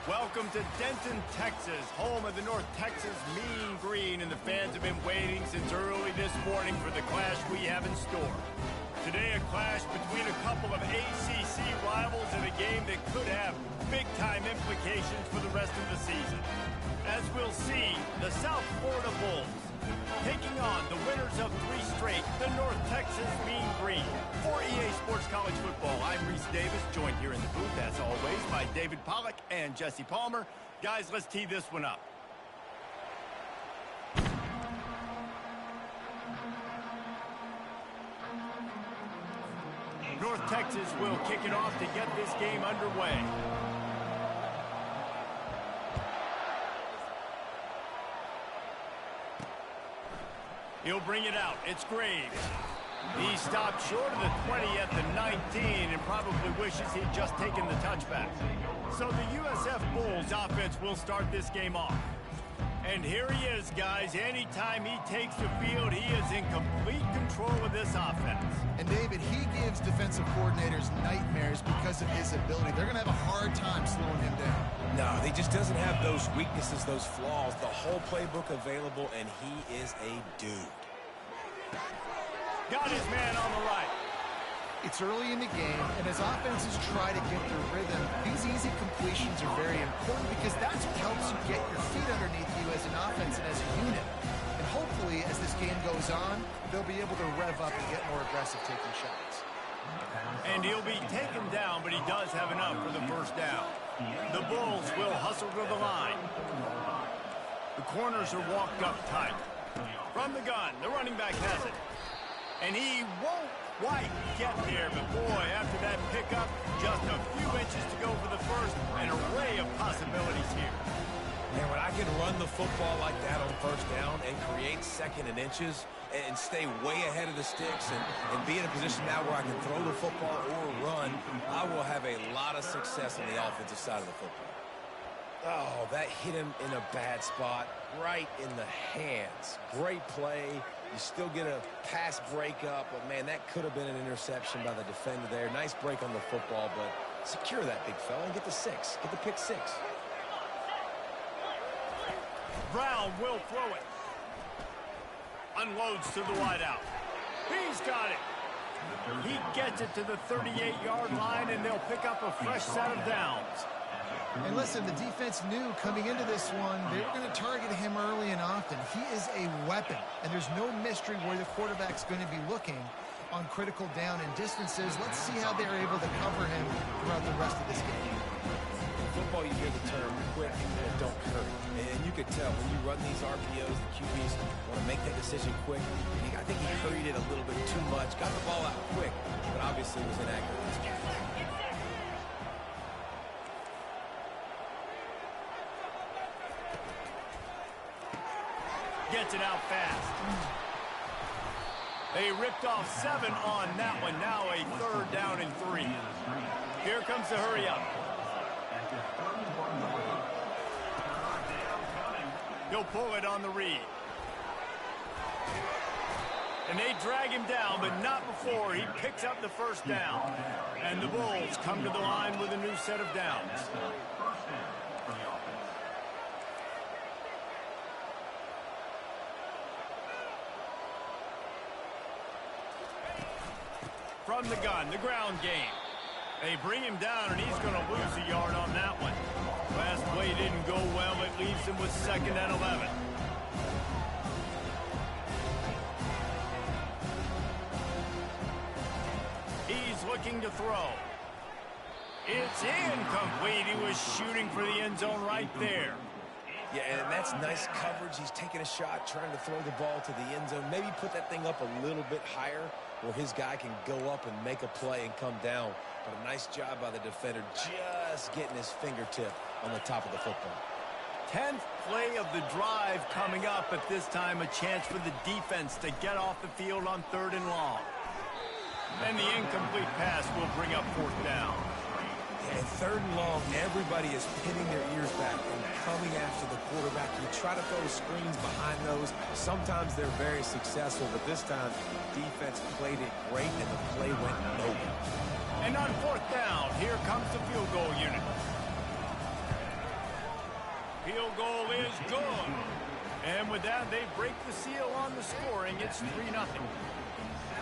Welcome to Denton, Texas, home of the North Texas Mean Green, and the fans have been waiting since early this morning for the clash we have in store. Today, a clash between a couple of ACC rivals in a game that could have big-time implications for the rest of the season. As we'll see, the South Florida Bulls taking on the winners of 3 straight, the North Texas Mean Green. For EA Sports College Football, I'm Reese Davis, joined here in the booth, as always, by David Pollack and Jesse Palmer. Guys, let's tee this one up. North Texas will kick it off to get this game underway. He'll bring it out. It's Graves. He stopped short of the 20 at the 19 and probably wishes he'd just taken the touchback. So the USF Bulls offense will start this game off. And here he is, guys. Anytime he takes the field, he is in complete control of this offense. And David, he gives defensive coordinators nightmares because of his ability. They're going to have a hard time slowing him down. No, he just doesn't have those weaknesses, those flaws, the whole playbook available, and he is a dude. Got his man on the right. It's early in the game, and as offenses try to get their rhythm, these easy completions are very important because that's what helps you get your feet underneath you as an offense and as a unit. And hopefully, as this game goes on, they'll be able to rev up and get more aggressive taking shots. And he'll be taken down, but he does have enough for the first down. The Bulls will hustle to the line. The corners are walked up tight. From the gun, the running back has it. And he won't quite get there, but boy, after that pickup, just a few inches to go for the first, an array of possibilities here. Man, when I can run the football like that on first down and create second and inches and stay way ahead of the sticks and be in a position now where I can throw the football or run, I will have a lot of success on the offensive side of the football. Oh, that hit him in a bad spot, right in the hands. Great play. You still get a pass breakup, but, man, that could have been an interception by the defender there. Nice break on the football, but secure that big fella and get the 6. Get the pick 6. Brown will throw it. Unloads to the wideout. He's got it. He gets it to the 38-yard line, and they'll pick up a fresh set of downs. And listen, the defense knew coming into this one, they were going to target him early and often. He is a weapon, and there's no mystery where the quarterback's going to be looking on critical down and distances. Let's see how they're able to cover him throughout the rest of this game. In football, you hear the term quick and don't hurry. And you could tell when you run these RPOs, the QBs want to make that decision quick. I think he hurried it a little bit too much, got the ball out quick, but obviously was inaccurate. Gets it out fast. They ripped off 7 on that one. Now a 3rd down and 3. Here comes the hurry up. He'll pull it on the read. And they drag him down, but not before he picks up the first down. And the Bulls come to the line with a new set of downs. From the gun, the ground game. They bring him down, and he's going to lose a yard on that one. Last play didn't go well. It leaves him with 2nd and 11. He's looking to throw. It's incomplete. He was shooting for the end zone right there. Yeah, and that's nice coverage. He's taking a shot, trying to throw the ball to the end zone. Maybe put that thing up a little bit higher where his guy can go up and make a play and come down. But a nice job by the defender just getting his fingertip on the top of the football. 10th play of the drive coming up, but this time a chance for the defense to get off the field on 3rd and long. And the incomplete pass will bring up 4th down. And 3rd and long, everybody is pinning their ears back and coming after the quarterback. You try to throw screens behind those. Sometimes they're very successful, but this time, defense played it great, and the play went nowhere. And on 4th down, here comes the field goal unit. field goal is good. And with that, they break the seal on the scoring. It's 3-0.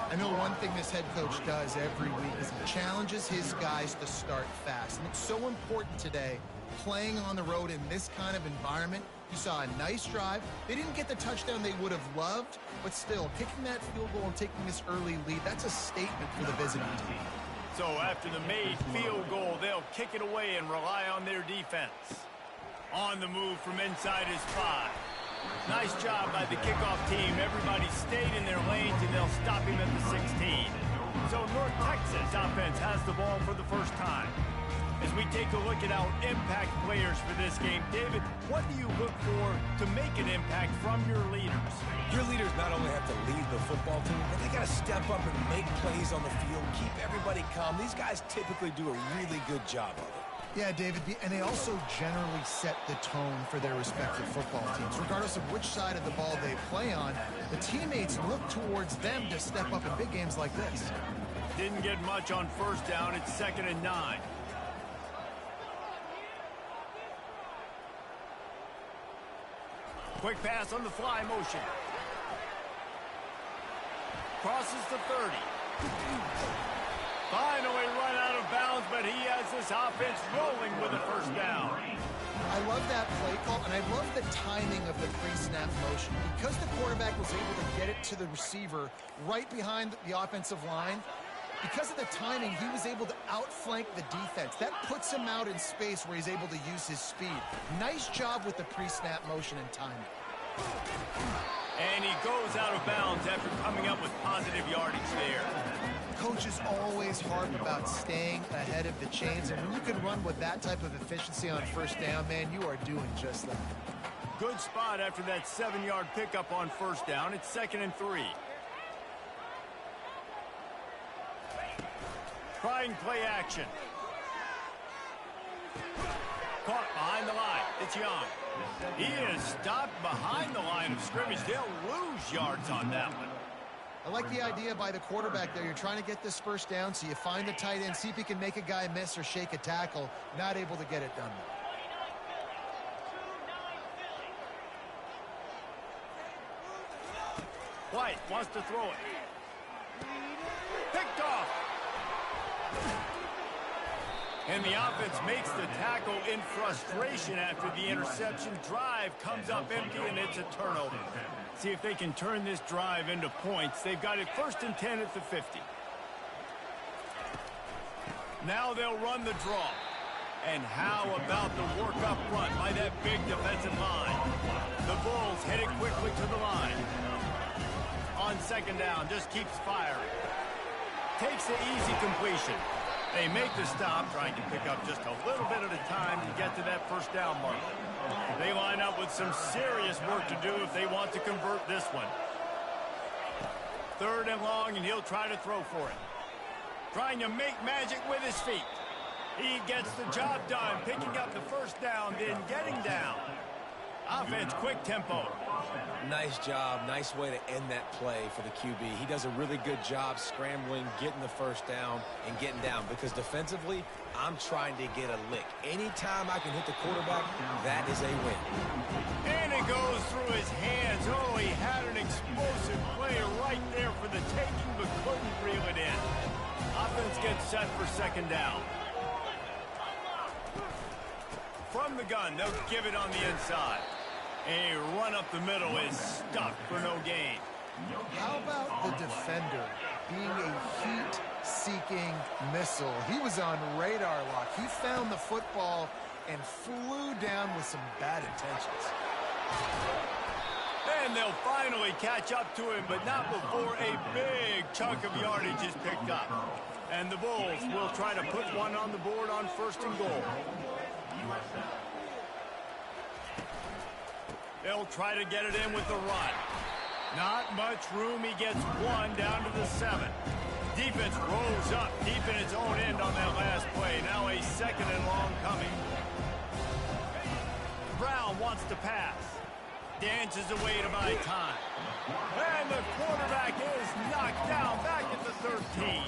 I know one thing this head coach does every week is he challenges his guys to start fast. And it's so important today, playing on the road in this kind of environment. You saw a nice drive. They didn't get the touchdown they would have loved, but still, kicking that field goal and taking this early lead, that's a statement for the visiting team. So after the made field goal, they'll kick it away and rely on their defense. On the move from inside his 5. Nice job by the kickoff team. Everybody stayed in their lanes, and they'll stop him at the 16. So North Texas offense has the ball for the first time. As we take a look at our impact players for this game, David, what do you look for to make an impact from your leaders? Your leaders not only have to lead the football team, but they got to step up and make plays on the field, keep everybody calm. These guys typically do a really good job of it. Yeah, David, and they also generally set the tone for their respective football teams. Regardless of which side of the ball they play on, the teammates look towards them to step up in big games like this. Didn't get much on first down. It's 2nd and 9. Quick pass on the fly motion. Crosses the 30. Finally run out of bounds, but he has this offense rolling with a first down. I love that play call, and I love the timing of the pre-snap motion. Because the quarterback was able to get it to the receiver right behind the offensive line, because of the timing, he was able to outflank the defense. That puts him out in space where he's able to use his speed. Nice job with the pre-snap motion and timing. And he goes out of bounds after coming up with positive yardage there. Coaches always harp about staying ahead of the chains, and when you can run with that type of efficiency on first down, man, you are doing just that. Good spot after that 7-yard pickup on first down. It's 2nd and 3. Trying play action. Caught behind the line. It's Young. He is stopped behind the line of scrimmage. They'll lose yards on that one. I like the idea by the quarterback there. You're trying to get this first down, so you find the tight end, see if he can make a guy miss or shake a tackle. Not able to get it done. White wants to throw it. Picked off. And the offense makes the tackle in frustration after the interception. Drive comes up empty, and it's a turnover. See if they can turn this drive into points. They've got it 1st and 10 at the 50. Now they'll run the draw. And how about the work up front by that big defensive line? The Bulls head it quickly to the line. On 2nd down, just keeps firing. Takes the easy completion. They make the stop, trying to pick up just a little bit at a time to get to that first down mark. They line up with some serious work to do if they want to convert this one. 3rd and long, and he'll try to throw for it. Trying to make magic with his feet. He gets the job done, picking up the first down, then getting down. Offense, quick tempo. Nice job. Nice way to end that play for the QB. He does a really good job scrambling, getting the first down, and getting down. Because defensively, I'm trying to get a lick. Anytime I can hit the quarterback, that is a win. And it goes through his hands. Oh, he had an explosive play right there for the taking, but couldn't reel it in. Offense gets set for 2nd down. From the gun, they'll give it on the inside. A run up the middle is stuck for no gain. How about the defender being a heat-seeking missile? He was on radar lock. He found the football and flew down with some bad intentions. And they'll finally catch up to him, but not before a big chunk of yardage is picked up. And the Bulls will try to put one on the board on 1st and goal. They'll try to get it in with the run. Not much room. He gets one down to the 7. Defense rolls up deep in its own end on that last play. Now a 2nd and long coming. Brown wants to pass. dances away to buy time. And the quarterback is knocked down back at the 13.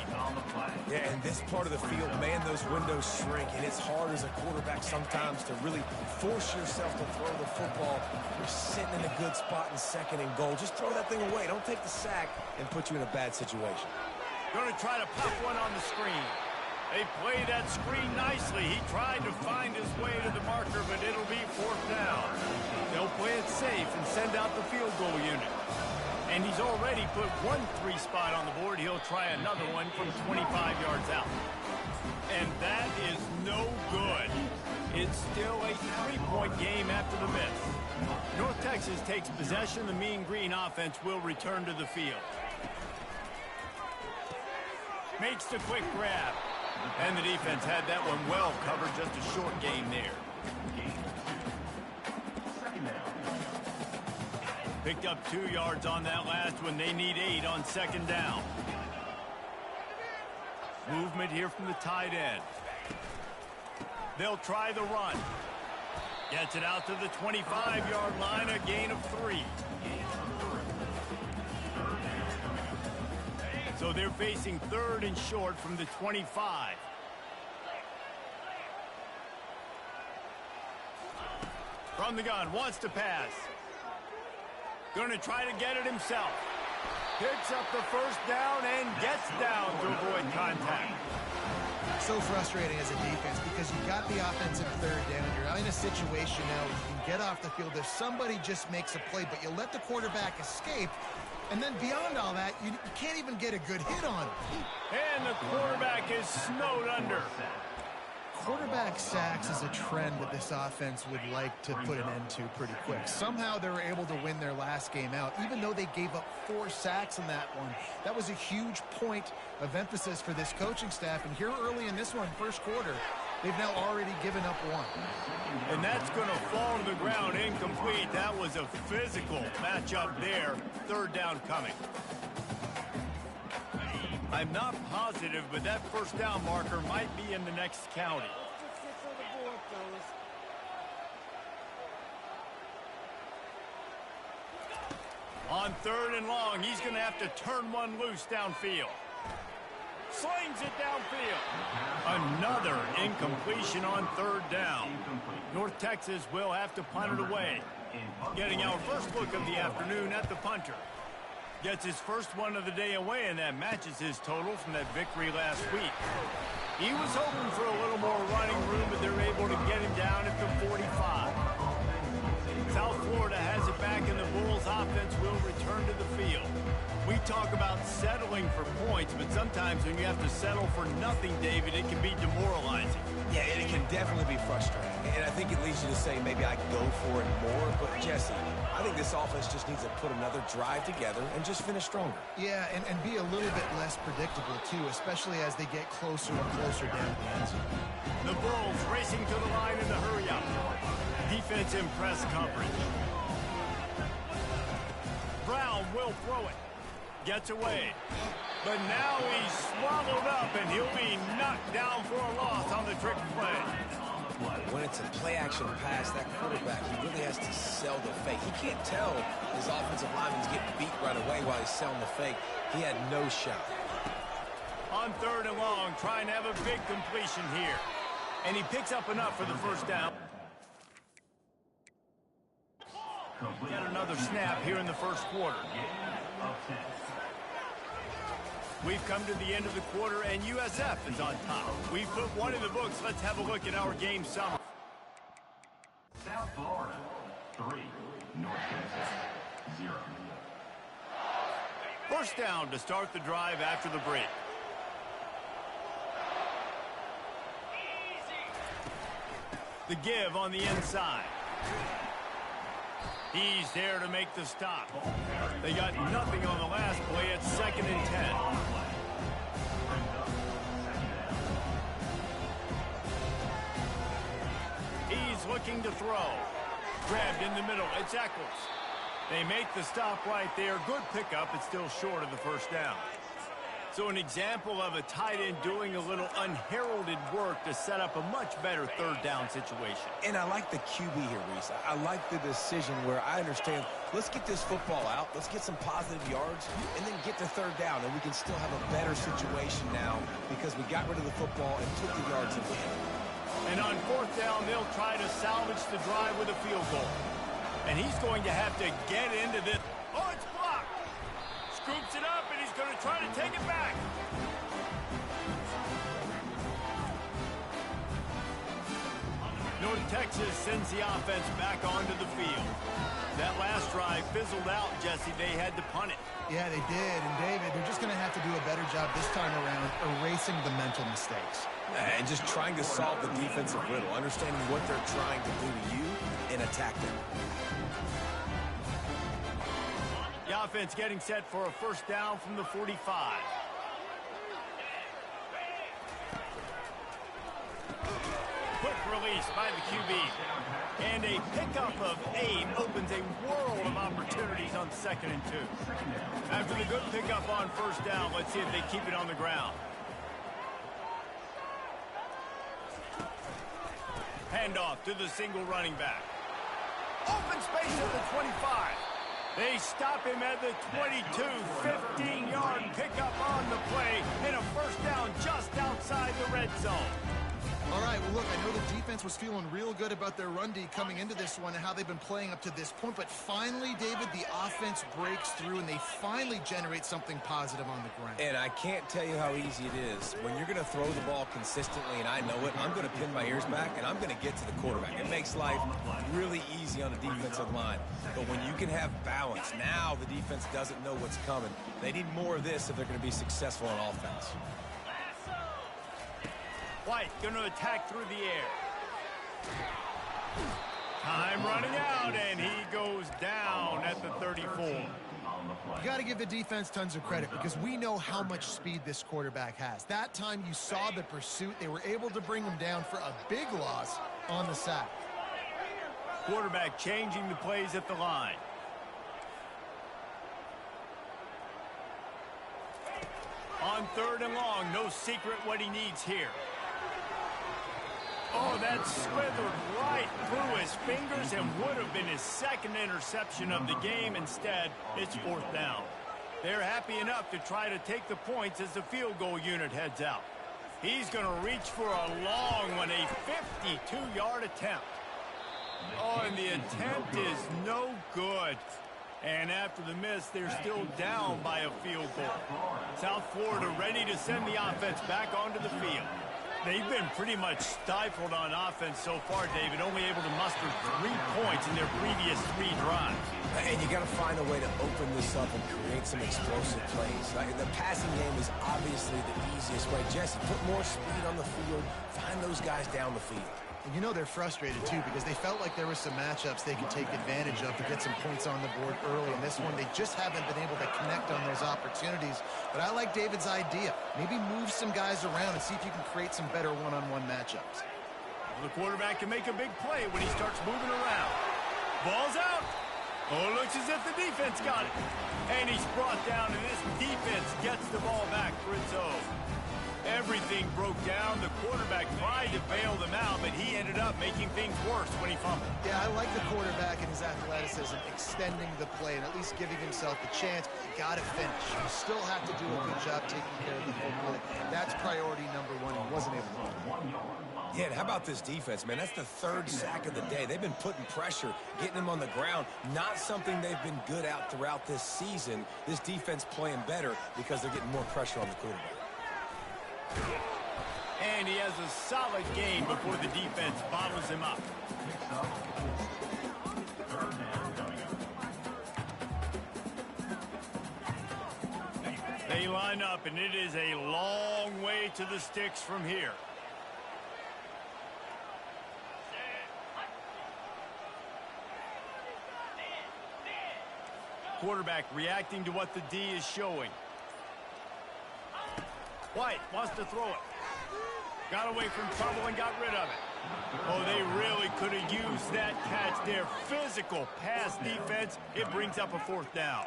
Yeah, in this part of the field, man, those windows shrink, and it's hard as a quarterback sometimes to really force yourself to throw the football. You're sitting in a good spot in second and goal. Just throw that thing away. Don't take the sack and put you in a bad situation. Going to try to pop one on the screen. They play that screen nicely. He tried to find his way to the marker, but it'll be fourth down. They'll play it safe and send out the field goal unit. And he's already put one 3 spot on the board. He'll try another one from 25 yards out. And that is no good. It's still a 3-point game after the miss. North Texas takes possession. The Mean Green offense will return to the field. Makes the quick grab. And the defense had that one well covered. Just a short game there. Picked up 2 yards on that last one. They need 8 on second down. Movement here from the tight end. They'll try the run. Gets it out to the 25-yard line, a gain of 3. So they're facing 3rd and short from the 25. From the gun, wants to pass. Going to try to get it himself. Picks up the first down and gets down to avoid contact. So frustrating as a defense because you got the offensive 3rd down. You're in a situation now where you can get off the field if somebody just makes a play, but you let the quarterback escape. And then beyond all that, you can't even get a good hit on him. And the quarterback is snowed under. Quarterback sacks is a trend that this offense would like to put an end to pretty quick. Somehow they were able to win their last game out, even though they gave up 4 sacks in that one. That was a huge point of emphasis for this coaching staff. And here early in this one, first quarter, they've now already given up 1. And that's going to fall to the ground incomplete. That was a physical matchup there. 3rd down coming. I'm not positive, but that first down marker might be in the next county. On 3rd and long, he's going to have to turn one loose downfield. Slings it downfield. Another incompletion on 3rd down. North Texas will have to punt it away. Getting our first look of the afternoon at the punter. Gets his first one of the day away, and that matches his total from that victory last week. He was hoping for a little more running room, but they're able to get him down at the 45. South Florida has it back, and the Bulls offense will return to the field. We talk about settling for points, but sometimes when you have to settle for nothing, David, it can be demoralizing. Yeah, and it can definitely be frustrating. And I think it leads you to say maybe I go for it more. But, Jesse, I think this offense just needs to put another drive together and just finish stronger. Yeah, and be a little bit less predictable, too, especially as they get closer and closer down the end zone. The Bulls racing to the line in the hurry-up. Defense in press coverage. Brown will throw it. Gets away. But now he's swallowed up, and he'll be knocked down for a loss on the trick play. When it's a play-action pass, that quarterback, he really has to sell the fake. He can't tell his offensive lineman's getting beat right away while he's selling the fake. He had no shot. On 3rd and long, trying to have a big completion here. And he picks up enough for the first down. Get another snap here in the first quarter. We've come to the end of the quarter, and USF is on top. We've put one in the books. Let's have a look at our game summary. South Florida, 3. North Texas, 0. First down to start the drive after the break. The give on the inside. He's there to make the stop. They got nothing on the last play. It's 2nd and 10. He's looking to throw. Grabbed in the middle. It's Eccles. They make the stop right there. Good pickup. It's still short of the first down. So an example of a tight end doing a little unheralded work to set up a much better third down situation. And I like the QB here, Reese. I like the decision where I understand, let's get this football out, let's get some positive yards, and then get to third down, and we can still have a better situation now because we got rid of the football and took the yards in the end. And on fourth down, they'll try to salvage the drive with a field goal. And he's going to have to get into this. Oh, it's blocked. Scoops it up, and he's going to try to take it back. North Texas sends the offense back onto the field. That last drive fizzled out, Jesse. They had to punt it. Yeah, they did. And, David, they're just going to have to do a better job this time around erasing the mental mistakes. And just trying to solve the defensive riddle, understanding what they're trying to do to you and attack them. The offense getting set for a first down from the 45. Quick release by the QB. And a pickup of 8 opens a world of opportunities on 2nd and 2. After the good pickup on first down, let's see if they keep it on the ground. Handoff to the single running back. Open space at the 25. They stop him at the 22. 15-yard pickup on the play and a first down just outside the red zone. All right, well, look, I know the defense was feeling real good about their run D coming into this one and how they've been playing up to this point, but finally, David, the offense breaks through and they finally generate something positive on the ground. And I can't tell you how easy it is. When you're going to throw the ball consistently, and I know it, I'm going to pin my ears back, and I'm going to get to the quarterback. It makes life really easy on the defensive line. But when you can have balance, now the defense doesn't know what's coming. They need more of this if they're going to be successful on offense. White going to attack through the air. Time running out, and he goes down at the 34. You got to give the defense tons of credit because we know how much speed this quarterback has. That time you saw the pursuit. They were able to bring him down for a big loss on the sack. Quarterback changing the plays at the line. On 3rd and long, no secret what he needs here. Oh, that slithered right through his fingers and would have been his 2nd interception of the game. Instead, it's 4th down. They're happy enough to try to take the points as the field goal unit heads out. He's going to reach for a long one, a 52-yard attempt. Oh, and the attempt is no good. And after the miss, they're still down by a field goal. South Florida ready to send the offense back onto the field. They've been pretty much stifled on offense so far, David, only able to muster 3 points in their previous 3 drives. And you got to find a way to open this up and create some explosive plays. The passing game is obviously the easiest way. Jesse, put more speed on the field, find those guys down the field. And you know they're frustrated, too, because they felt like there were some matchups they could take advantage of to get some points on the board early. In this one, they just haven't been able to connect on those opportunities. But I like David's idea. Maybe move some guys around and see if you can create some better one-on-one matchups. The quarterback can make a big play when he starts moving around. Ball's out. Oh, looks as if the defense got it. And he's brought down, and this defense gets the ball back for its own. Everything broke down. The quarterback tried to bail them out, but he ended up making things worse when he fumbled. Yeah, I like the quarterback and his athleticism, extending the play and at least giving himself the chance. But you got to finish. You still have to do a good job taking care of the football. That's priority number 1. He wasn't able to do it. Yeah, and how about this defense, man? That's the 3rd sack of the day. They've been putting pressure, getting them on the ground. Not something they've been good at throughout this season. This defense playing better because they're getting more pressure on the quarterback. And he has a solid game before the defense bottles him up. They line up, and it is a long way to the sticks from here. Quarterback reacting to what the D is showing. White wants to throw it. Got away from trouble and got rid of it. Oh, they really could have used that catch there. Physical pass defense. It brings up a 4th down.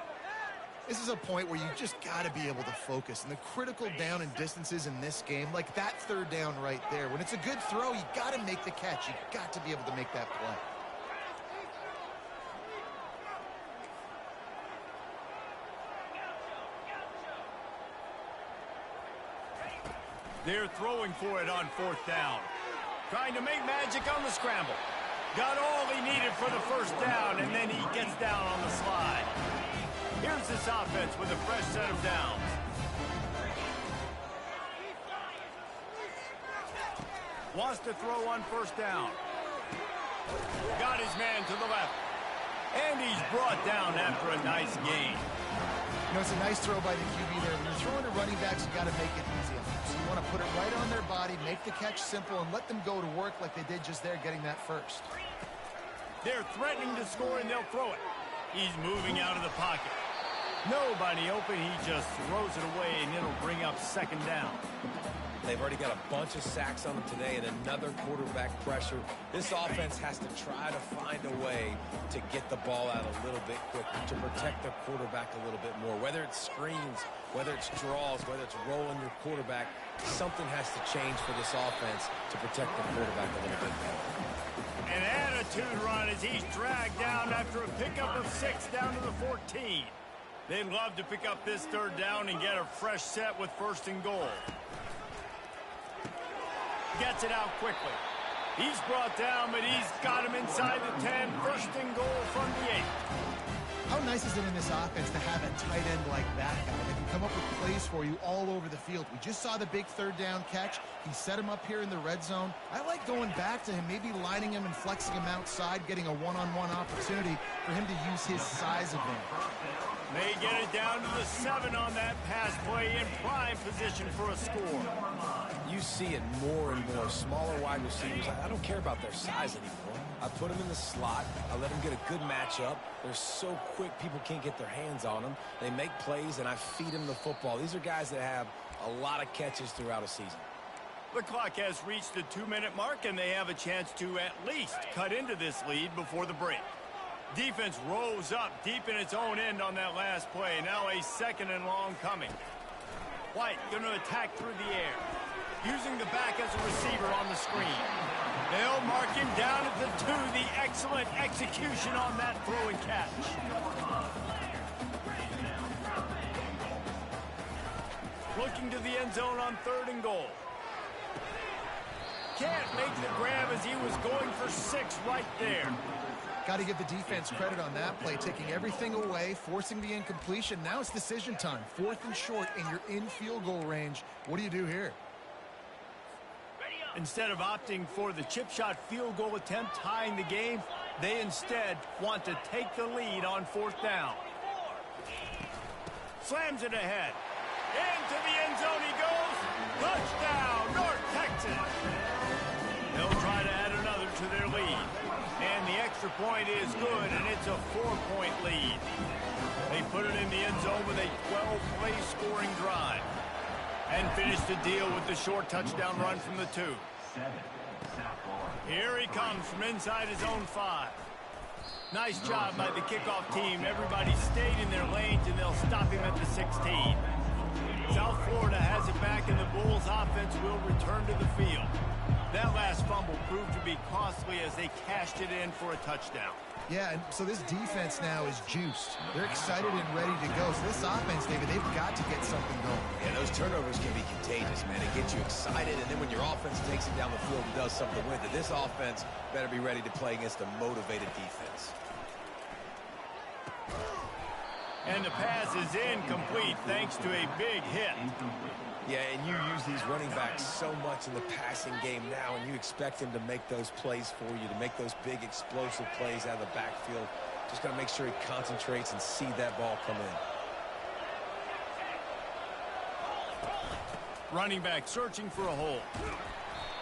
This is a point where you just got to be able to focus. And the critical down and distances in this game, like that third down right there, when it's a good throw, you got to make the catch. You got to be able to make that play. They're throwing for it on fourth down. Trying to make magic on the scramble. Got all he needed for the first down, and then he gets down on the slide. Here's this offense with a fresh set of downs. Wants to throw on first down. Got his man to the left. And he's brought down after a nice gain. You know, it's a nice throw by the QB there. When you're throwing to running backs, you got to make it easy. So you want to put it right on their body, make the catch simple, and let them go to work like they did just there, getting that first. They're threatening to score, and they'll throw it. He's moving out of the pocket. Nobody open. He just throws it away, and it'll bring up second down. They've already got a bunch of sacks on them today and another quarterback pressure. This offense has to try to find a way to get the ball out a little bit quicker, to protect their quarterback a little bit more. Whether it's screens, whether it's draws, whether it's rolling your quarterback, something has to change for this offense to protect the quarterback a little bit better. An attitude run as he's dragged down after a pickup of 6 down to the 14. They'd love to pick up this third down and get a fresh set with first and goal. Gets it out quickly. He's brought down, but he's got him inside the 10. First and goal from the 8. How nice is it in this offense to have a tight end like that guy that can come up with plays for you all over the field? We just saw the big third down catch. He set him up here in the red zone. I like going back to him, maybe lining him and flexing him outside, getting a one-on-one opportunity for him to use his size advantage. They get it down to the 7 on that pass play in prime position for a score. You see it more and more. Smaller wide receivers, I don't care about their size anymore. I put them in the slot. I let them get a good matchup. They're so quick, people can't get their hands on them. They make plays, and I feed them the football. These are guys that have a lot of catches throughout a season. The clock has reached the 2-minute mark, and they have a chance to at least cut into this lead before the break. Defense rose up deep in its own end on that last play. Now a second and long coming. White going to attack through the air. Using the back as a receiver on the screen. They'll mark him down at the 2. The excellent execution on that throw and catch. Looking to the end zone on 3rd and goal. Can't make the grab as he was going for 6 right there. Got to give the defense credit on that play, taking everything away, forcing the incompletion. Now it's decision time. 4th and short, and you're in field goal range. What do you do here? Instead of opting for the chip shot field goal attempt tying the game, they instead want to take the lead on 4th down. Slams it ahead. Into the end zone he goes. Touchdown, North Texas. They'll try to add another to their lead. And the extra point is good, and it's a 4-point lead. They put it in the end zone with a 12-play scoring drive. And finish the deal with the short touchdown run from the 2. Here he comes from inside his own 5. Nice job by the kickoff team. Everybody stayed in their lanes, and they'll stop him at the 16. South Florida has it back, and the Bulls offense will return to the field. That last fumble proved to be costly as they cashed it in for a touchdown. Yeah, and so this defense now is juiced. They're excited and ready to go. So this offense, David, they've got to get something going. Yeah, those turnovers can be contagious, man. It gets you excited, and then when your offense takes it down the field and does something with it, this offense better be ready to play against a motivated defense. And the pass is incomplete thanks to a big hit. Yeah, and you use these running backs so much in the passing game now, and you expect them to make those plays for you, to make those big explosive plays out of the backfield. Just got to make sure he concentrates and see that ball come in. Running back searching for a hole.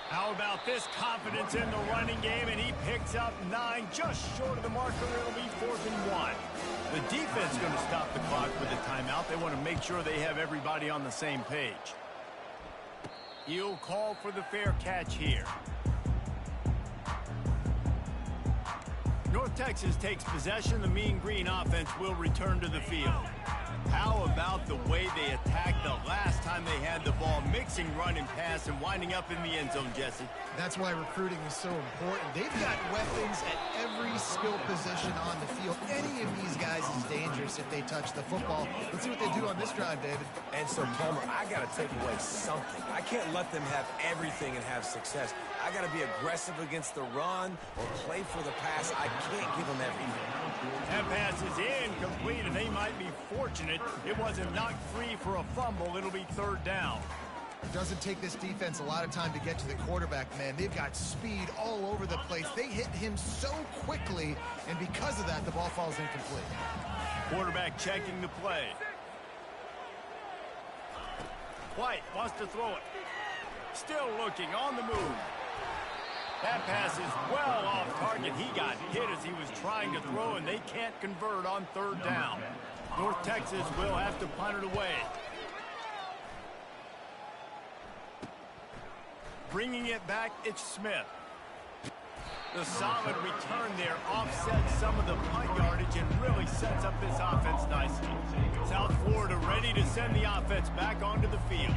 How about this confidence in the running game, and he picks up 9 just short of the marker. It'll be 4th and 1. The defense going to stop the clock with a timeout. They want to make sure they have everybody on the same page. He'll call for the fair catch here. North Texas takes possession. The Mean Green offense will return to the field. How about the way they attacked the last time they had the ball, mixing run and pass and winding up in the end zone, Jesse? That's why recruiting is so important. They've got weapons at every skill position on the field. Any of these guys is dangerous if they touch the football. Let's see what they do on this drive, David. And so, Palmer, I got to take away something. I can't let them have everything and have success. I got to be aggressive against the run or play for the pass. I can't give them everything. That pass is incomplete, and they might be fortunate it wasn't knocked free for a fumble. It'll be third down. It doesn't take this defense a lot of time to get to the quarterback, man. They've got speed all over the place. They hit him so quickly, and because of that, the ball falls incomplete. Quarterback checking the play. White wants to throw it. Still looking on the move. That pass is well off target. He got hit as he was trying to throw, and they can't convert on third down. North Texas will have to punt it away. Bringing it back, it's Smith. The solid return there offsets some of the punt yardage and really sets up this offense nicely. South Florida ready to send the offense back onto the field.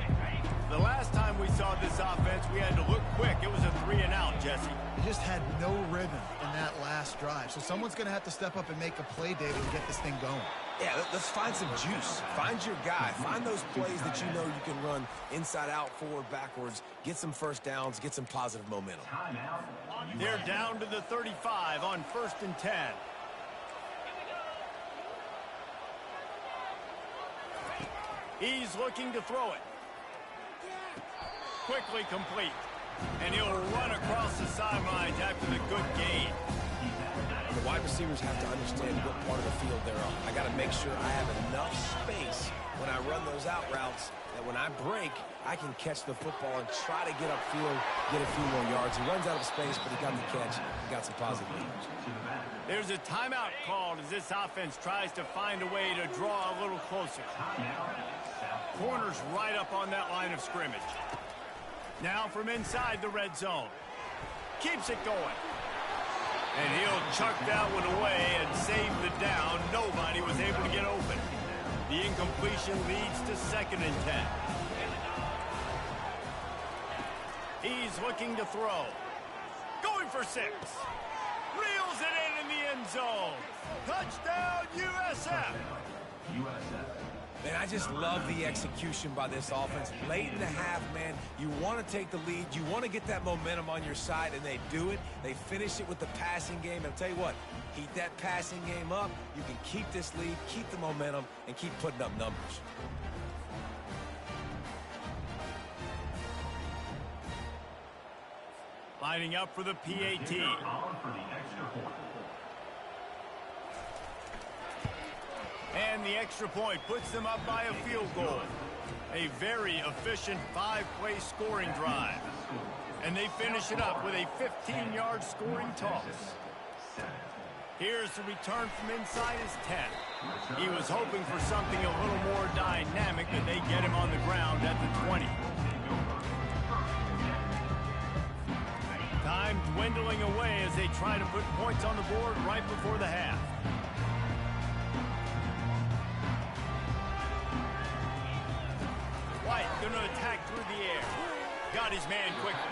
The last time we saw this offense, we had to look quick. It was a 3-and-out, Jesse. They just had no rhythm in that last drive. So someone's going to have to step up and make a play, David, and get this thing going. Yeah, let's find some juice. Find your guy. Find those plays that you know you can run inside out, forward, backwards. Get some first downs. Get some positive momentum. They're down to the 35 on 1st and 10. He's looking to throw it. Quickly complete. And he'll run across the sidelines after the good gain. The wide receivers have to understand what part of the field they're on. I got to make sure I have enough space when I run those out routes that when I break, I can catch the football and try to get upfield, get a few more yards. He runs out of space, but he got the catch. He got some positive yards. There's a timeout called as this offense tries to find a way to draw a little closer. Corner's right up on that line of scrimmage. Now from inside the red zone. Keeps it going. And he'll chuck that one away and save the down. Nobody was able to get open. The incompletion leads to 2nd and 10. He's looking to throw. Going for 6. Reels it in the end zone. Touchdown, USF. Man, I just love the execution by this offense. Late in the half, man, you want to take the lead. You want to get that momentum on your side, and they do it. They finish it with the passing game. And I'll tell you what, keep that passing game up. You can keep this lead, keep the momentum, and keep putting up numbers. Lining up for the PAT. And the extra point puts them up by a field goal. A very efficient 5-play scoring drive. And they finish it up with a 15-yard scoring toss. Here's the return from inside his 10. He was hoping for something a little more dynamic, but they get him on the ground at the 20. Time dwindling away as they try to put points on the board right before the half. White going to attack through the air. Got his man quickly.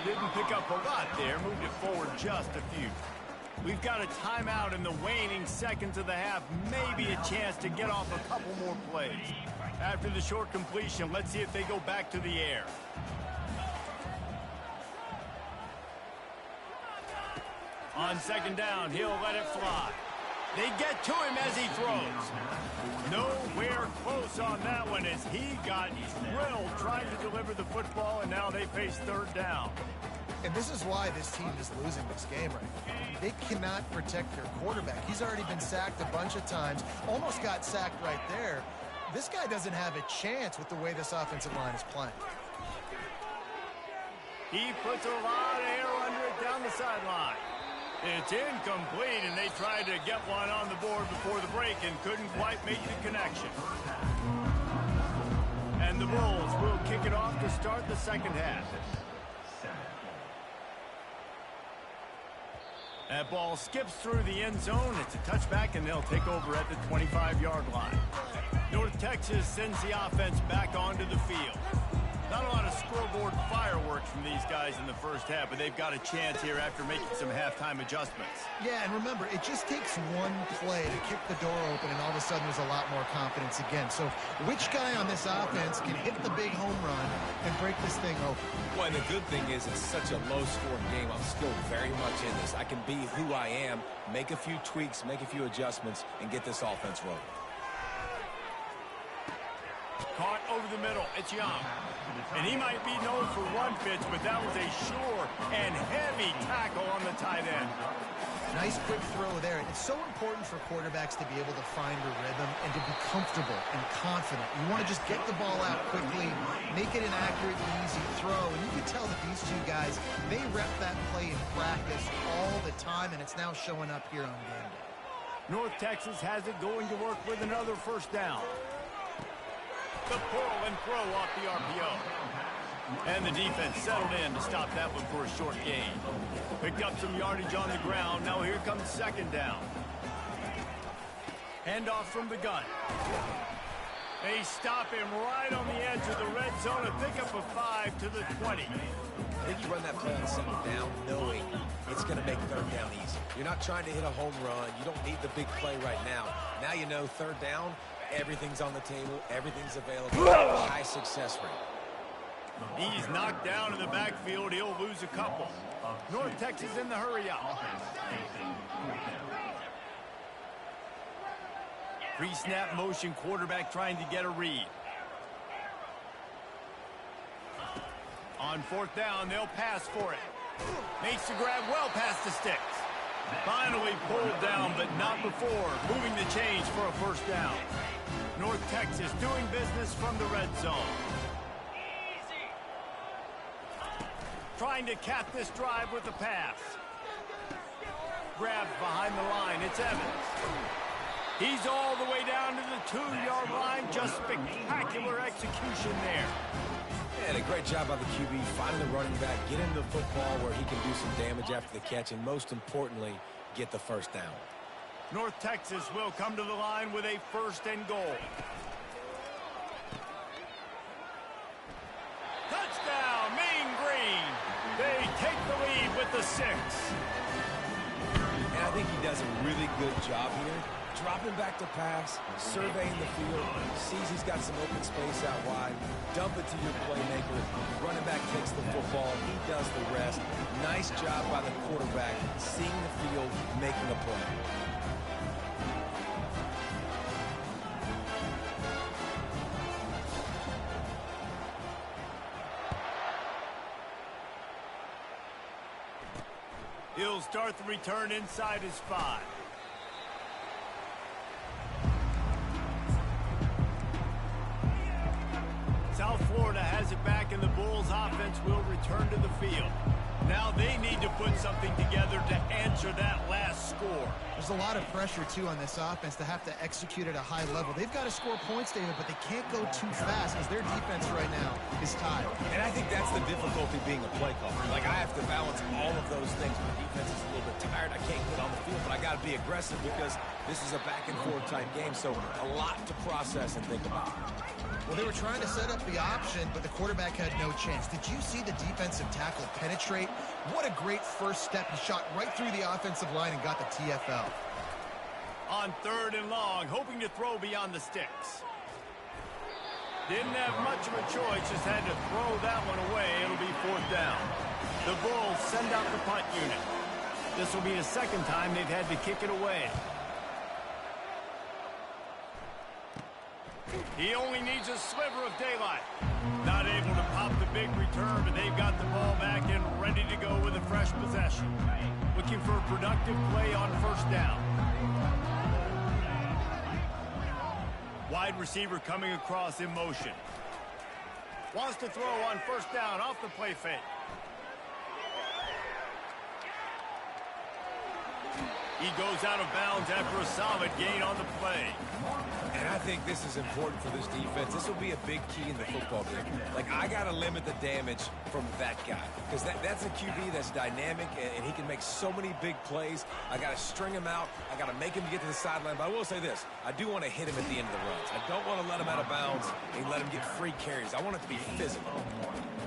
Didn't pick up a lot there. Moved it forward just a few. We've got a timeout in the waning seconds of the half. Maybe a chance to get off a couple more plays. After the short completion, let's see if they go back to the air. On 2nd down, he'll let it fly. They get to him as he throws. Nowhere close on that one as he got drilled trying to deliver the football, and now they face 3rd down. And this is why this team is losing this game right now. They cannot protect their quarterback. He's already been sacked a bunch of times, almost got sacked right there. This guy doesn't have a chance with the way this offensive line is playing. He puts a lot of air under it down the sideline. It's incomplete, and they tried to get one on the board before the break and couldn't quite make the connection. And the Bulls will kick it off to start the 2nd half. That ball skips through the end zone. It's a touchback, and they'll take over at the 25-yard line. North Texas sends the offense back onto the field. Not a lot of scoreboard fireworks from these guys in the first half, but they've got a chance here after making some halftime adjustments. Yeah, and remember, it just takes one play to kick the door open, and all of a sudden there's a lot more confidence again. So which guy on this offense can hit the big home run and break this thing open? Well, and the good thing is it's such a low-scoring game. I'm still very much in this. I can be who I am, make a few tweaks, make a few adjustments, and get this offense rolling. Caught over the middle. It's Young. And he might be known for run fits, but that was a sure and heavy tackle on the tight end. Nice quick throw there. It's so important for quarterbacks to be able to find a rhythm and to be comfortable and confident. You want to just get the ball out quickly, make it an accurate, easy throw. And you can tell that these two guys, they rep that play in practice all the time, and it's now showing up here on game day. North Texas has it going to work with another first down. The pull and throw off the RPO. And the defense settled in to stop that one for a short gain. Picked up some yardage on the ground. Now here comes second down. Handoff from the gun. They stop him right on the edge of the red zone. A pickup of 5 to the 20. I think you run that play on second down knowing it's going to make third down easy. You're not trying to hit a home run. You don't need the big play right now. Now you know third down, everything's on the table, everything's available, high success rate. He's knocked down in the backfield. He'll lose a couple. North Texas in the hurry-up. Pre-snap motion, quarterback trying to get a read. On fourth down, they'll pass for it. Makes the grab well past the sticks. Finally pulled down, but not before. Moving the chains for a first down. North Texas doing business from the red zone. Trying to cap this drive with a pass. Grabbed behind the line. It's Evans. He's all the way down to the 2-yard line. Just spectacular execution there. And a great job by the QB, finding the running back, get into the football where he can do some damage after the catch, and most importantly, get the first down. North Texas will come to the line with a first and goal. Touchdown, Mean Green. They take the lead with the 6. And I think he does a really good job here. Dropping back to pass, surveying the field, sees he's got some open space out wide, dump it to your playmaker, running back takes the football, he does the rest. Nice job by the quarterback, seeing the field, making a play. He'll start the return inside his 5. South Florida has it back, and the Bulls offense will return to the field. Now they need to put something together to answer that last score. There's a lot of pressure, too, on this offense to have to execute at a high level. They've got to score points, David, but they can't go too fast because their defense right now is tired. And I think that's the difficulty being a play caller. Like, I have to balance all of those things. My defense is a little bit tired. I can't get on the field, but I got to be aggressive because this is a back-and-forth type game, so a lot to process and think about. Well, they were trying to set up the option, but the quarterback had no chance. Did you see the defensive tackle penetrate? What a great first step. He shot right through the offensive line and got the TFL. On third and long, hoping to throw beyond the sticks. Didn't have much of a choice, just had to throw that one away. It'll be fourth down. The Bulls send out the punt unit. This will be the second time they've had to kick it away. He only needs a sliver of daylight. Not able to pop the big return, but they've got the ball back and ready to go with a fresh possession. Looking for a productive play on first down. Wide receiver coming across in motion. Wants to throw on first down off the play fake. He goes out of bounds after a solid gain on the play. And I think this is important for this defense. This will be a big key in the football game. Like, I got to limit the damage from that guy, because that's a QB that's dynamic, and he can make so many big plays. I got to string him out. I got to make him get to the sideline. But I will say this. I do want to hit him at the end of the runs. I don't want to let him out of bounds and let him get free carries. I want it to be physical.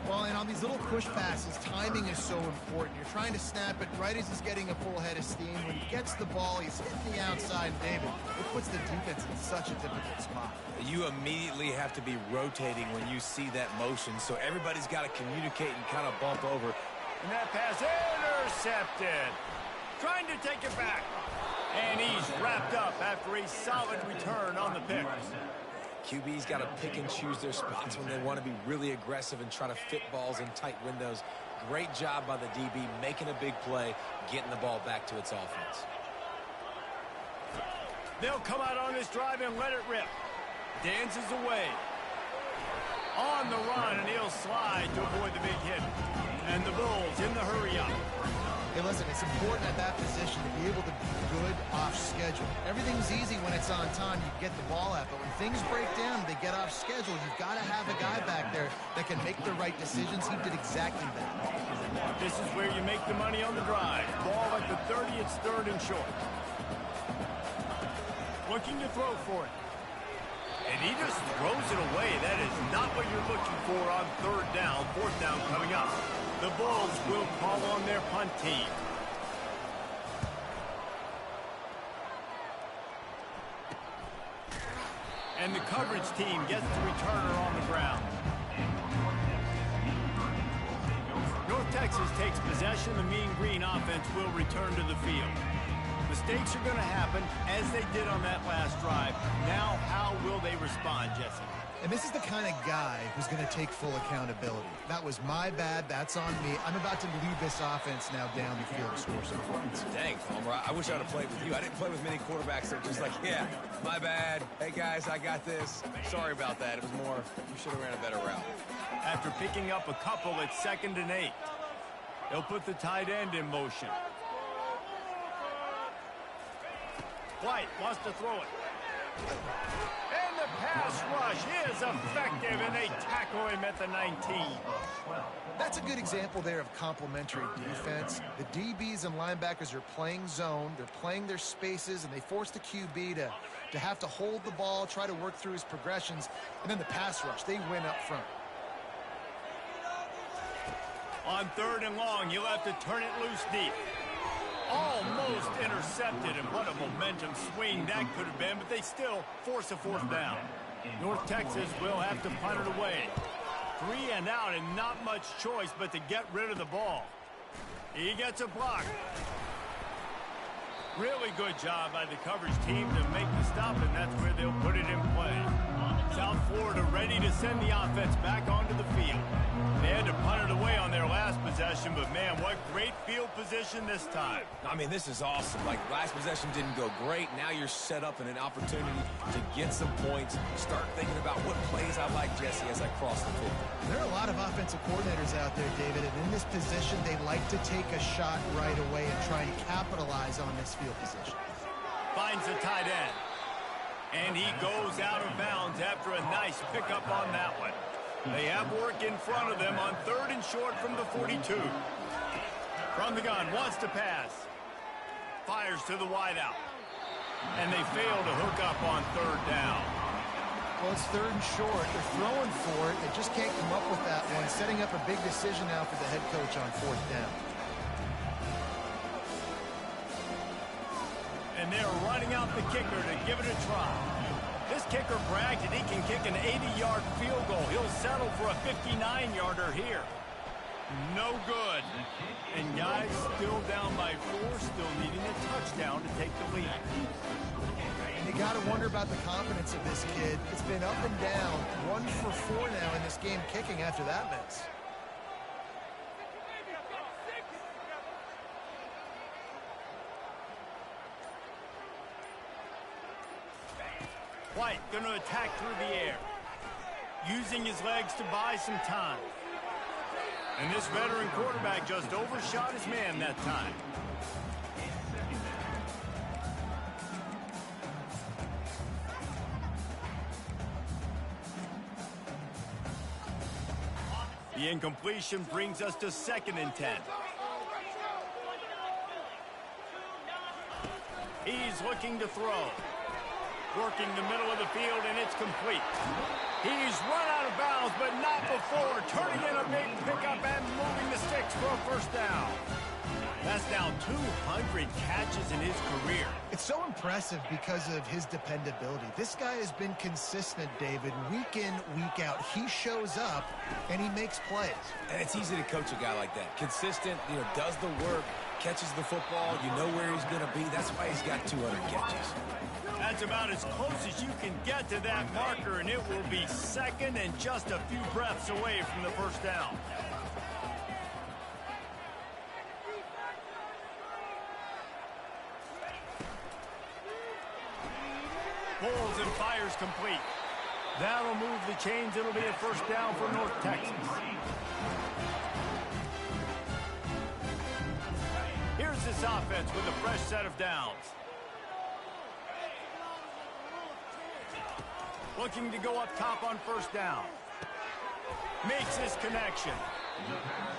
Well, and on these little push passes, timing is so important. You're trying to snap it right as he's getting a full head of steam. When he gets the ball, he's hitting the outside, David. It puts the defense in such a difficult spot. You immediately have to be rotating when you see that motion, so everybody's got to communicate and kind of bump over. And that pass intercepted. Trying to take it back. And he's wrapped up after a solid return on the pick. QB's got to pick and choose their spots when they want to be really aggressive and try to fit balls in tight windows. Great job by the DB making a big play, getting the ball back to its offense. They'll come out on this drive and let it rip. Dances away. On the run, and he'll slide to avoid the big hit. And the Bulls in the hurry up. Hey, listen, it's important at that position to be able to be good off schedule. Everything's easy when it's on time, you get the ball out. But when things break down, they get off schedule, you've got to have a guy back there that can make the right decisions. He did exactly that. This is where you make the money on the drive. Ball at the 30, it's third and short. Looking to throw for it. And he just throws it away. That is not what you're looking for on third down. Fourth down coming up. The Bulls will call on their punt team. And the coverage team gets the returner on the ground. North Texas takes possession. The Mean Green offense will return to the field. Mistakes are going to happen as they did on that last drive. Now, how will they respond, Jesse? And this is the kind of guy who's going to take full accountability. That was my bad. That's on me. I'm about to lead this offense now down the field to score some points. Dang, Homer, I wish I would have played with you. I didn't play with many quarterbacks that were just like, yeah, my bad. Hey, guys, I got this. Sorry about that. It was more, you should have ran a better route. After picking up a couple at 2nd and 8, they'll put the tight end in motion. White wants to throw it. And the pass rush is effective, and they tackle him at the 19. That's a good example there of complementary defense. The DBs and linebackers are playing zone. They're playing their spaces, and they force the QB to have to hold the ball, try to work through his progressions. And then the pass rush, they win up front. On 3rd and long, you'll have to turn it loose deep. Almost intercepted, and what a momentum swing that could have been, but they still force a 4th down. North Texas will have to punt it away. 3 and out, and not much choice but to get rid of the ball. He gets a block. Really good job by the coverage team to make the stop, and that's where they'll put it in play. South Florida ready to send the offense back onto the field. They had to punt it away on their last possession, but man, what great field position this time. I mean, this is awesome. Like, last possession didn't go great. Now you're set up in an opportunity to get some points. Start thinking about what plays I like, Jesse, as I cross the field. There are a lot of offensive coordinators out there, David, and in this position, they like to take a shot right away and try and capitalize on this field position. Finds the tight end. And he goes out of bounds after a nice pickup on that one. They have work in front of them on 3rd and short from the 42. From the gun, wants to pass. Fires to the wideout. And they fail to hook up on 3rd down. Well, it's 3rd and short. They're throwing for it. They just can't come up with that one. Setting up a big decision now for the head coach on 4th down. And they're running out the kicker to give it a try. This kicker bragged that he can kick an 80-yard field goal. He'll settle for a 59-yarder here. No good. And guys, still down by 4, still needing a touchdown to take the lead. And you got to wonder about the confidence of this kid. It's been up and down. 1 for 4 now in this game kicking after that miss. White going to attack through the air, using his legs to buy some time. And this veteran quarterback just overshot his man that time. The incompletion brings us to 2nd and 10. He's looking to throw. Working the middle of the field, and it's complete. He's run out of bounds, but not before. Turning in a big pickup and moving the sticks for a first down. That's now 200 catches in his career. It's so impressive because of his dependability. This guy has been consistent, David, week in, week out. He shows up, and he makes plays. And it's easy to coach a guy like that. Consistent, does the work, catches the football. You know where he's going to be. That's why he's got 200 catches. That's about as close as you can get to that marker, and it will be 2nd and just a few breaths away from the first down. Pulls and fires complete. That'll move the chains. It'll be a first down for North Texas. Here's this offense with a fresh set of downs. Looking to go up top on first down. Makes his connection.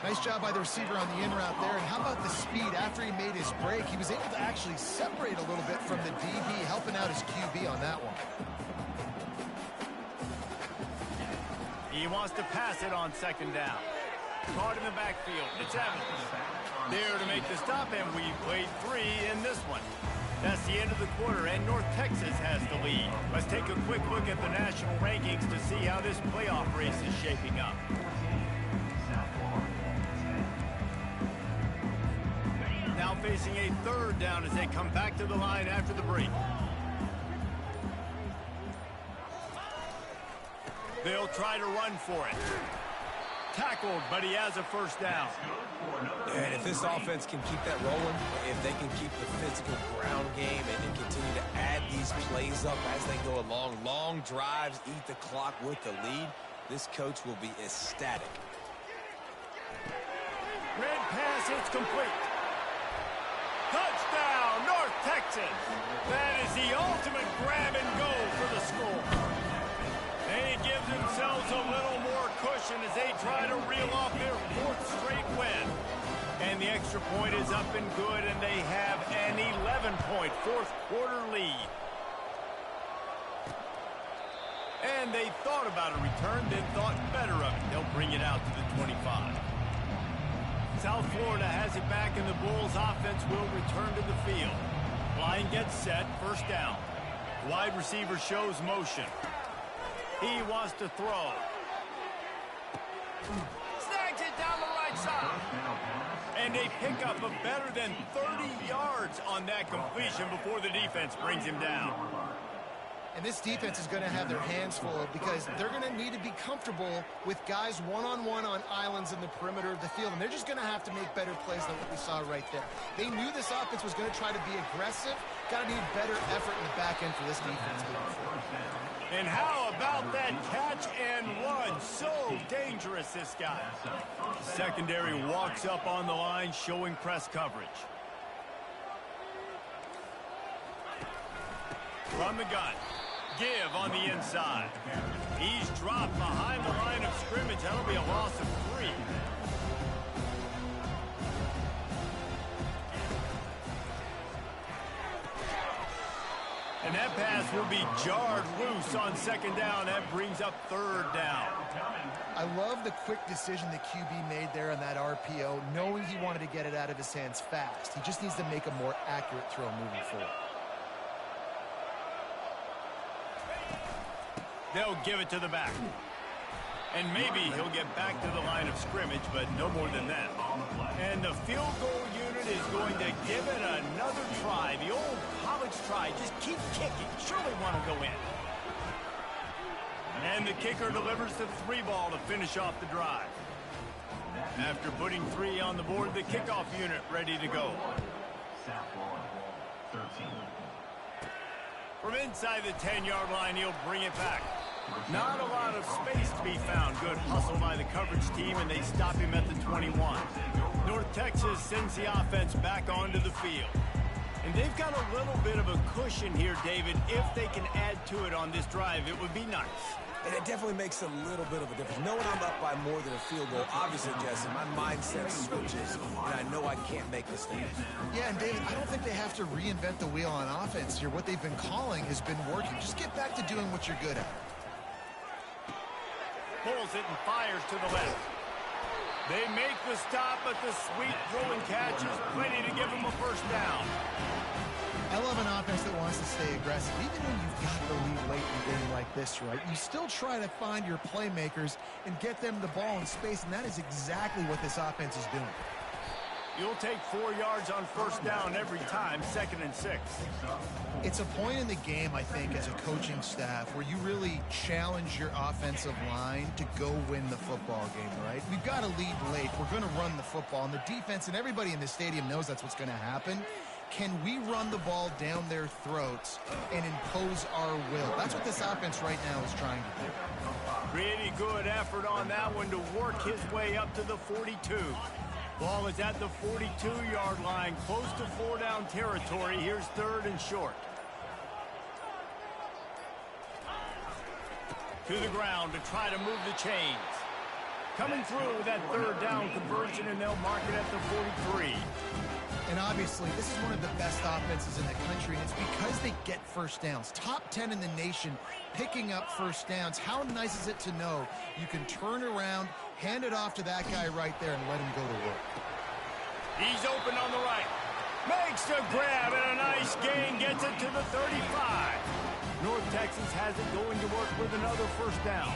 Nice job by the receiver on the in route there. And how about the speed? After he made his break, he was able to actually separate a little bit from the DB, helping out his QB on that one. He wants to pass it on 2nd down. Caught in the backfield. It's Evans. There to make the stop, and we played 3 in this one. That's the end of the quarter, and North Texas has the lead. Let's take a quick look at the national rankings to see how this playoff race is shaping up. Now facing a 3rd down as they come back to the line after the break. They'll try to run for it. Tackled, but he has a first down. And if this offense can keep that rolling, if they can keep the physical ground game and continue to add these plays up as they go along, long drives, eat the clock with the lead, this coach will be ecstatic. Red pass, it's complete. Touchdown, North Texas. That is the ultimate grab and go for the score. They give themselves a little more cushion as they try to reel off their 4th straight win. And the extra point is up and good, and they have an 11-point 4th quarter lead. And they thought about a return, then thought better of it. They'll bring it out to the 25. South Florida has it back, and the Bulls offense will return to the field. Line gets set, first down. Wide receiver shows motion. He wants to throw. Snags it down the right side. And they pick up a better than 30 yards on that completion before the defense brings him down. And this defense is going to have their hands full because they're going to need to be comfortable with guys one-on-one on islands in the perimeter of the field. And they're just going to have to make better plays than what we saw right there. They knew this offense was going to try to be aggressive. Got to need better effort in the back end for this defense going forward. And how about that catch and run? So dangerous, this guy. Secondary walks up on the line, showing press coverage. From the gun. Give on the inside. He's dropped behind the line of scrimmage. That'll be a loss of 3. And that pass will be jarred loose on 2nd down. That brings up 3rd down. I love the quick decision the QB made there on that RPO, knowing he wanted to get it out of his hands fast. He just needs to make a more accurate throw moving forward. They'll give it to the back. And maybe he'll get back to the line of scrimmage, but no more than that. And the field goal unit is going to give it another try. The old college try. Just keep kicking. Surely want to go in. And the kicker delivers the 3 ball to finish off the drive. After putting 3 on the board, the kickoff unit ready to go. From inside the 10-yard line, he'll bring it back. Not a lot of space to be found. Good hustle by the coverage team, and they stop him at the 21. North Texas sends the offense back onto the field. And they've got a little bit of a cushion here, David. If they can add to it on this drive, it would be nice. And it definitely makes a little bit of a difference. Knowing I'm up by more than a field goal, obviously, Jesse, my mindset switches, and I know I can't make mistakes. Yeah, and David, I don't think they have to reinvent the wheel on offense here. What they've been calling has been working. Just get back to doing what you're good at. Pulls it and fires to the left. They make the stop, but the sweet throwing catch is plenty to give them a first down. I love an offense that wants to stay aggressive. Even when you've got the lead late in a game like this, right, you still try to find your playmakers and get them the ball in space, and that is exactly what this offense is doing. You'll take 4 yards on first down every time, 2nd and 6. It's a point in the game, I think, as a coaching staff where you really challenge your offensive line to go win the football game, right? We've got to lead late. We're going to run the football, and the defense and everybody in the stadium knows that's what's going to happen. Can we run the ball down their throats and impose our will? That's what this offense right now is trying to do. Pretty good effort on that one to work his way up to the 42. Ball is at the 42-yard line, close to 4-down territory. Here's 3rd and short. To the ground to try to move the chains. Coming through with that 3rd down conversion, and they'll mark it at the 43. And obviously, this is one of the best offenses in the country, and it's because they get first downs. Top 10 in the nation picking up first downs. How nice is it to know you can turn around, hand it off to that guy right there, and let him go to work. He's open on the right. Makes the grab, and a nice gain gets it to the 35. North Texas has it going to work with another first down.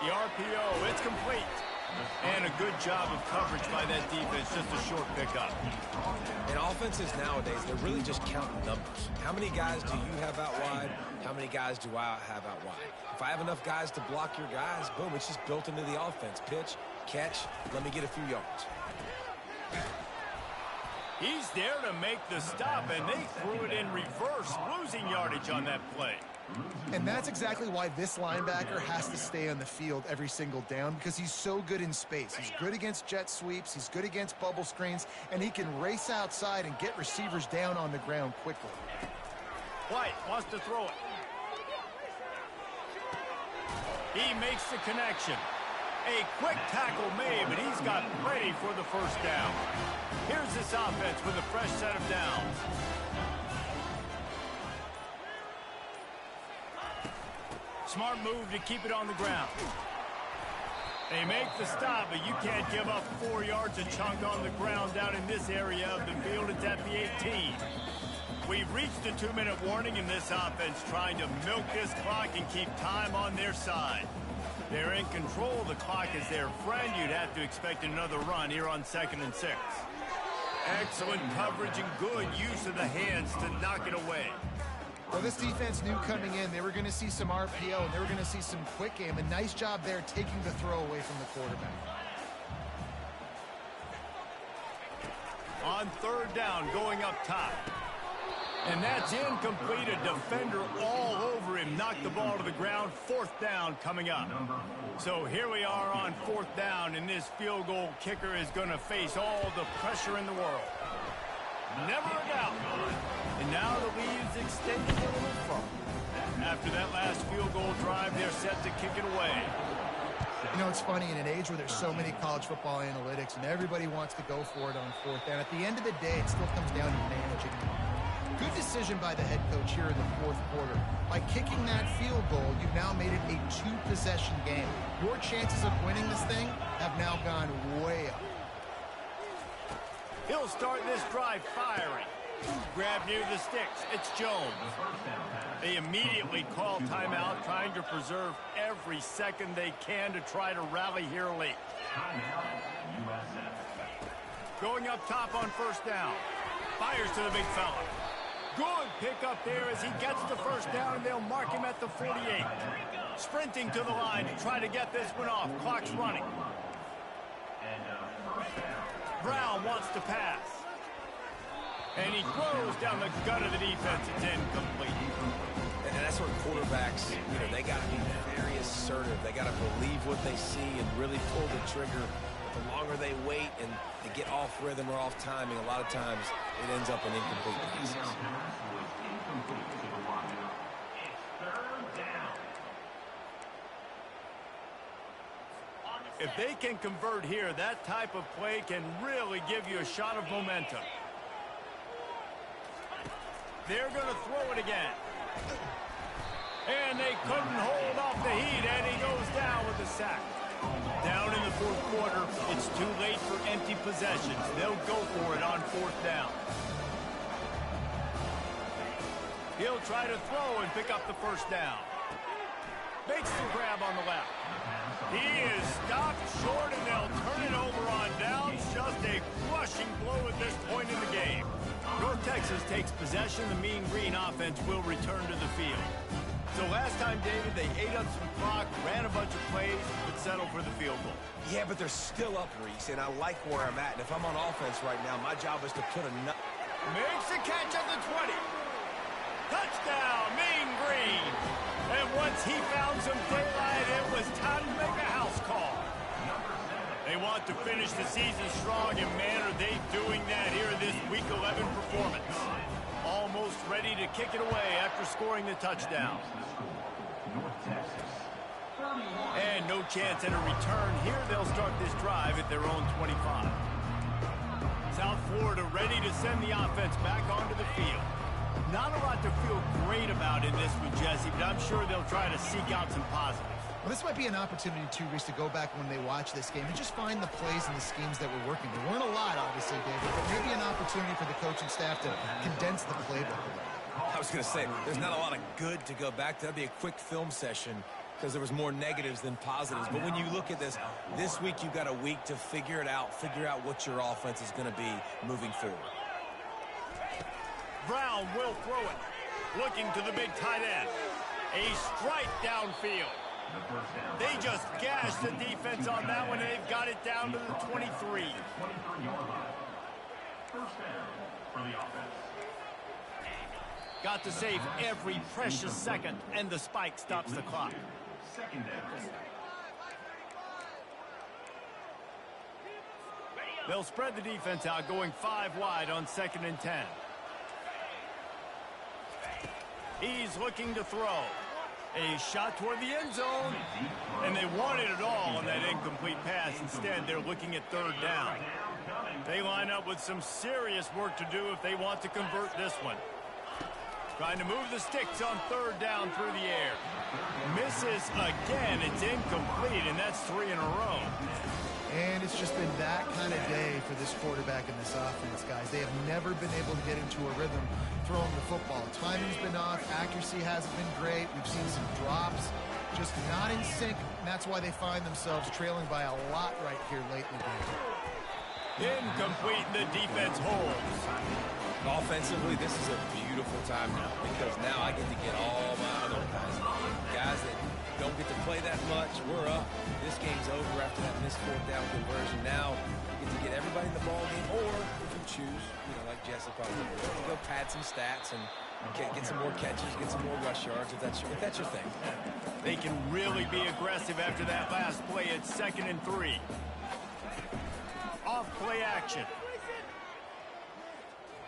The RPO, it's complete. And a good job of coverage by that defense, just a short pickup. And offenses nowadays, they're really just counting numbers. How many guys do you have out wide? How many guys do I have out wide? If I have enough guys to block your guys, boom, it's just built into the offense. Pitch, catch, let me get a few yards. He's there to make the stop, and they threw it in reverse, losing yardage on that play. And that's exactly why this linebacker has to stay on the field every single down, because he's so good in space. He's good against jet sweeps, he's good against bubble screens, and he can race outside and get receivers down on the ground quickly. White wants to throw it. He makes the connection. A quick tackle made, but he's got plenty for the first down. Here's this offense with a fresh set of downs. Smart move to keep it on the ground. They make the stop, but you can't give up 4 yards a chunk on the ground down in this area of the field. It's at the 18. We've reached a 2-minute warning in this offense, trying to milk this clock and keep time on their side. They're in control. The clock is their friend. You'd have to expect another run here on 2nd and 6. Excellent coverage and good use of the hands to knock it away. Well, this defense knew coming in they were going to see some RPO and they were going to see some quick game. A nice job there taking the throw away from the quarterback. On 3rd down, going up top. And that's incomplete. A defender all over him. Knocked the ball to the ground. 4th down coming up. So here we are on 4th down, and this field goal kicker is going to face all the pressure in the world. Never a doubt. And now the lead is extended a little further. After that last field goal drive, they're set to kick it away. You know, it's funny, in an age where there's so many college football analytics and everybody wants to go for it on 4th down, at the end of the day, it still comes down to managing. Good decision by the head coach here in the 4th quarter. By kicking that field goal, you've now made it a 2-possession game. Your chances of winning this thing have now gone way up. He'll start this drive firing. Grab near the sticks. It's Jones. They immediately call timeout, trying to preserve every second they can to try to rally here late. Going up top on 1st down. Fires to the big fella. Good pickup there as he gets the first down, and they'll mark him at the 48. Sprinting to the line to try to get this one off. Clock's running. Brown wants to pass. And he throws down the gut of the defense. It's incomplete. And that's where quarterbacks, they got to be very assertive. They got to believe what they see and really pull the trigger. But the longer they wait and they get off rhythm or off timing, a lot of times it ends up in incomplete passes. Third down. If they can convert here, that type of play can really give you a shot of momentum. They're going to throw it again. And they couldn't hold off the heat, and he goes down with a sack. Down in the fourth quarter, it's too late for empty possessions. They'll go for it on fourth down. He'll try to throw and pick up the first down. Makes the grab on the left. He is stopped short, and they'll turn it over on downs. Just a crushing blow at this point in the game. North Texas takes possession. The Mean Green offense will return to the field. So last time, David, they ate up some clock, ran a bunch of plays, but settled for the field goal. Yeah, but they're still up, Reese, and I like where I'm at. And if I'm on offense right now, my job is to put a nut. Makes the catch at the 20. Touchdown, Mean Green. And once he found some daylight, it was time to make a house call. They want to finish the season strong, and man, are they doing that here in this Week 11 performance. Almost ready to kick it away after scoring the touchdown. And no chance at a return here. They'll start this drive at their own 25. South Florida ready to send the offense back onto the field. Not a lot to feel great about in this one, Jesse, but I'm sure they'll try to seek out some positives. Well, this might be an opportunity, too, Reese, to go back when they watch this game and just find the plays and the schemes that were working. There weren't a lot, obviously, David, but maybe an opportunity for the coaching staff to condense the playbook. I was going to say, there's not a lot of good to go back to. That'd be a quick film session because there was more negatives than positives. But when you look at this week you've got a week to figure it out, figure out what your offense is going to be moving forward. Brown will throw it. Looking to the big tight end. A strike downfield. They just gashed the defense on that one, and they've got it down to the 23. 23-yard line. First down for the offense. Got to save every precious second, and the spike stops the clock. Second down. They'll spread the defense out, going 5 wide on 2nd and 10. He's looking to throw. A shot toward the end zone, and they wanted it all on that incomplete pass. Instead, they're looking at 3rd down. They line up with some serious work to do if they want to convert this one. Trying to move the sticks on 3rd down through the air. Misses again. It's incomplete, and that's 3 in a row. And it's just been that kind of day for this quarterback and this offense, guys. They have never been able to get into a rhythm throwing the football. Timing's been off. Accuracy hasn't been great. We've seen some drops. Just not in sync, and that's why they find themselves trailing by a lot right here late in the game. Incomplete, the defense holds. Offensively, this is a beautiful time now because now I get to get all my other guys that don't get to play that much. We're up. This game's over after that missed 4th down conversion. Now you get to get everybody in the ball game, or if you choose, like Jesse probably will, go pad some stats and get some more catches, get some more rush yards if that's your thing. They can really be aggressive after that last play at 2nd and 3. Off play action.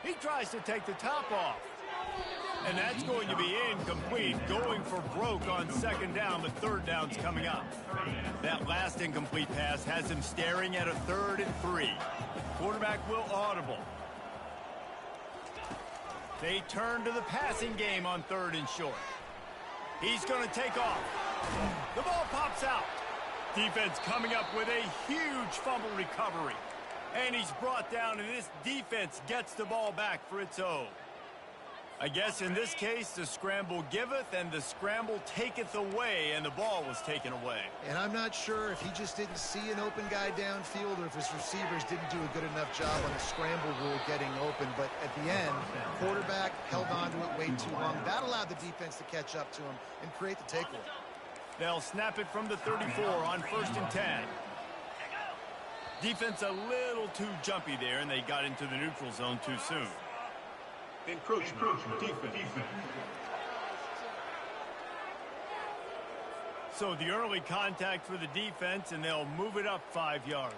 He tries to take the top off. And that's going to be incomplete. Going for broke on 2nd down, but 3rd down's coming up. That last incomplete pass has him staring at a 3rd and 3. Quarterback will audible. They turn to the passing game on 3rd and short. He's going to take off. The ball pops out. Defense coming up with a huge fumble recovery. And he's brought down, and this defense gets the ball back for its own. I guess in this case, the scramble giveth and the scramble taketh away, and the ball was taken away. And I'm not sure if he just didn't see an open guy downfield or if his receivers didn't do a good enough job on the scramble rule getting open. But at the end, quarterback held on to it way too long. That allowed the defense to catch up to him and create the takeaway. They'll snap it from the 34 on 1st and 10. Defense a little too jumpy there, and they got into the neutral zone too soon. Encroachment. Defense. So the early contact for the defense, and they'll move it up 5 yards.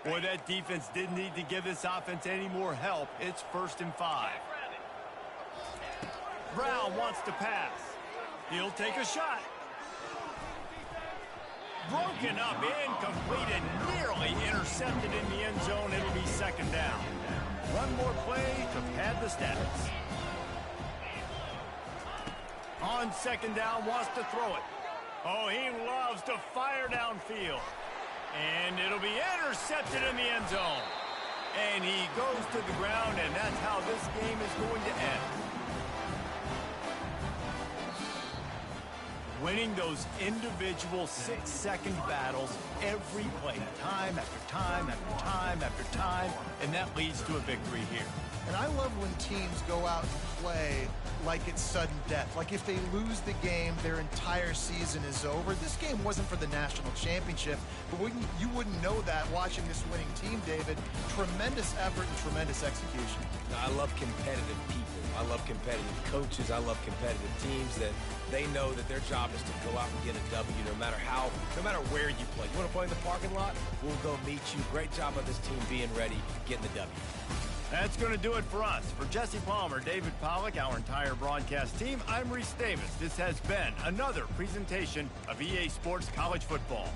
Boy, that defense didn't need to give this offense any more help. It's 1st and 5. Brown wants to pass. He'll take a shot. Broken up, incomplete, and nearly intercepted in the end zone. It'll be 2nd down. One more play to pad the stats. On 2nd down, wants to throw it. Oh, he loves to fire downfield. And it'll be intercepted in the end zone. And he goes to the ground, and that's how this game is going to end. Winning those individual 6-second battles every play, time after time after time after time, and that leads to a victory here. And I love when teams go out and play like it's sudden death. Like if they lose the game, their entire season is over. This game wasn't for the national championship, but you wouldn't know that watching this winning team, David. Tremendous effort and tremendous execution. I love competitive people. I love competitive coaches. I love competitive teams that they know that their job is to go out and get a W no matter where you play. You want to play in the parking lot? We'll go meet you. Great job of this team being ready, getting the W. That's going to do it for us. For Jesse Palmer, David Pollack, our entire broadcast team, I'm Reese Davis. This has been another presentation of EA Sports College Football.